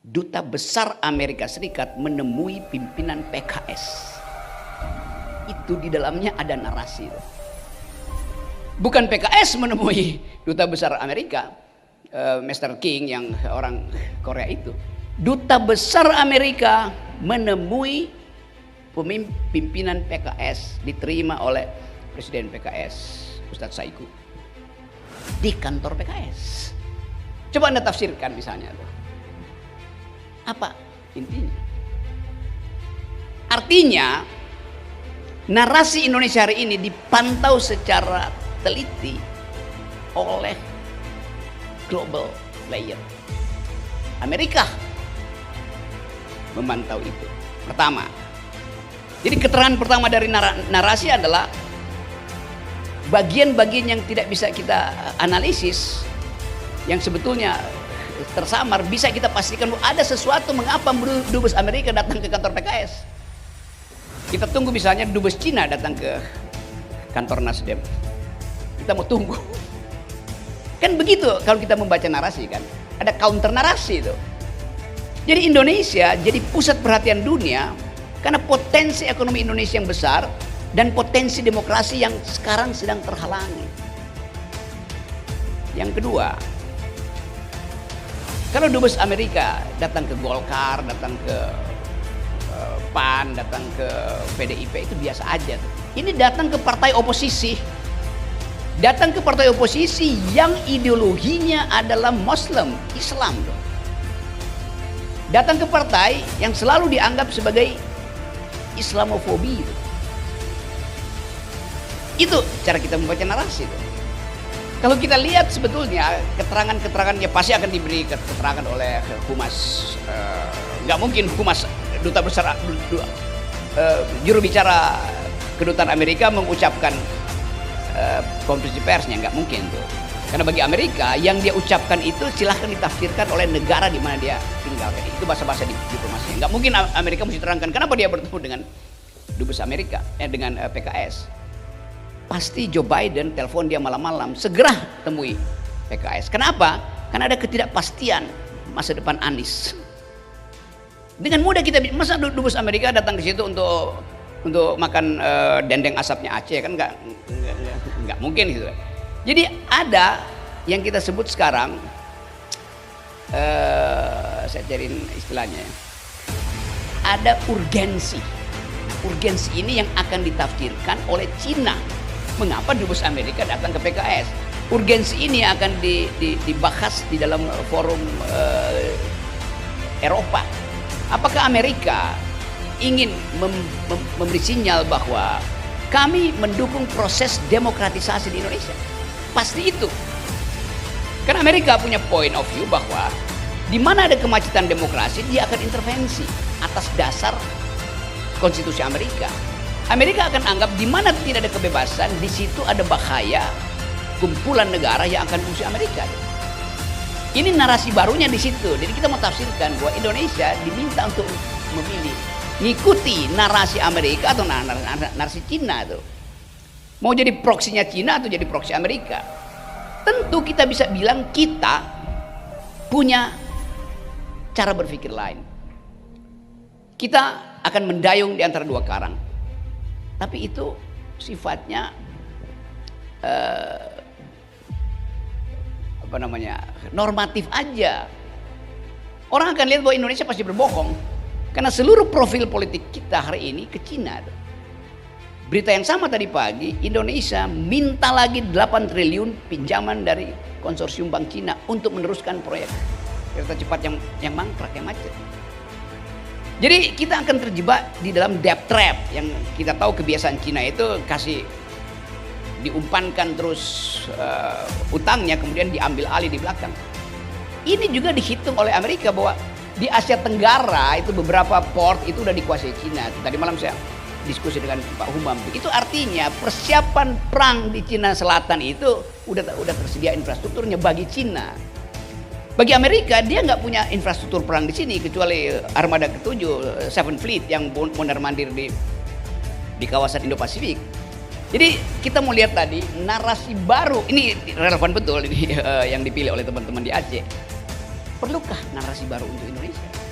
Duta Besar Amerika Serikat menemui pimpinan PKS. Itu di dalamnya ada narasi. Bukan PKS menemui Duta Besar Amerika, Mr. King yang orang Korea itu. Duta Besar Amerika menemui pimpinan PKS, diterima oleh Presiden PKS, Ustadz Saiku, di kantor PKS. Coba Anda tafsirkan misalnya tuh. Apa intinya? Artinya narasi Indonesia hari ini dipantau secara teliti oleh global player. Amerika memantau itu. Pertama, jadi keterangan pertama dari narasi adalah bagian-bagian yang tidak bisa kita analisis, yang sebetulnya tersamar, bisa kita pastikan bahwa ada sesuatu mengapa dubes Amerika datang ke kantor PKS. Kita tunggu misalnya dubes Cina datang ke kantor Nasdem. Kita mau tunggu. Kan begitu kalau kita membaca narasi kan. Ada counter narasi itu. Jadi Indonesia jadi pusat perhatian dunia karena potensi ekonomi Indonesia yang besar dan potensi demokrasi yang sekarang sedang terhalangi. Yang kedua, kalau dubes Amerika datang ke Golkar, datang ke PAN, datang ke PDIP itu biasa aja. Ini datang ke partai oposisi. Datang ke partai oposisi yang ideologinya adalah Muslim, Islam. Datang ke partai yang selalu dianggap sebagai Islamofobi. Itu cara kita membaca narasi itu. Kalau kita lihat sebetulnya keterangan-keterangannya pasti akan diberi keterangan oleh humas, nggak mungkin humas duta besar, juru bicara kedutaan Amerika mengucapkan konferensi persnya, nggak mungkin tuh. Karena bagi Amerika yang dia ucapkan itu silahkan ditafsirkan oleh negara di mana dia tinggal. Itu bahasa-bahasa diplomasi. Nggak mungkin Amerika mesti terangkan kenapa dia bertemu dengan dubes Amerika, dengan PKS. Pasti Joe Biden telepon dia malam-malam, segera temui PKS. Kenapa? Karena ada ketidakpastian masa depan Anies. Dengan mudah kita, masa dubes Amerika datang ke situ untuk makan dendeng asapnya Aceh, kan nggak mungkin gitu. Jadi ada yang kita sebut sekarang, saya cariin istilahnya ya, ada urgensi. Urgensi ini yang akan ditafsirkan oleh Cina. Mengapa dubes Amerika datang ke PKS? Urgensi ini akan dibahas di dalam forum Eropa. Apakah Amerika ingin memberi sinyal bahwa kami mendukung proses demokratisasi di Indonesia? Pasti itu. Karena Amerika punya point of view bahwa di mana ada kemacetan demokrasi, dia akan intervensi atas dasar konstitusi Amerika. Amerika akan anggap di mana tidak ada kebebasan, di situ ada bahaya kumpulan negara yang akan mengusir Amerika. Ini narasi barunya di situ. Jadi kita mau tafsirkan bahwa Indonesia diminta untuk memilih, ngikuti narasi Amerika atau narasi Cina itu. Mau jadi proksinya Cina atau jadi proksi Amerika. Tentu kita bisa bilang kita punya cara berpikir lain. Kita akan mendayung di antara dua karang. Tapi itu sifatnya normatif aja. Orang akan lihat bahwa Indonesia pasti berbohong karena seluruh profil politik kita hari ini ke Cina. Berita yang sama tadi pagi, Indonesia minta lagi 8 triliun pinjaman dari konsorsium Bank Cina untuk meneruskan proyek kereta cepat yang mangkrak, yang macet. Jadi kita akan terjebak di dalam debt trap yang kita tahu kebiasaan Cina itu kasih diumpankan terus utangnya kemudian diambil alih di belakang. Ini juga dihitung oleh Amerika bahwa di Asia Tenggara itu beberapa port itu udah dikuasai Cina. Tadi malam saya diskusi dengan Pak Humam. Itu artinya persiapan perang di Cina Selatan itu udah tersedia infrastrukturnya bagi Cina. Bagi Amerika dia nggak punya infrastruktur perang di sini kecuali armada ke-7 Seven Fleet yang mondar-mandir di kawasan Indo-Pasifik. Jadi kita mau lihat tadi narasi baru ini relevan betul ini yang dipilih oleh teman-teman di Aceh. Perlukah narasi baru untuk Indonesia?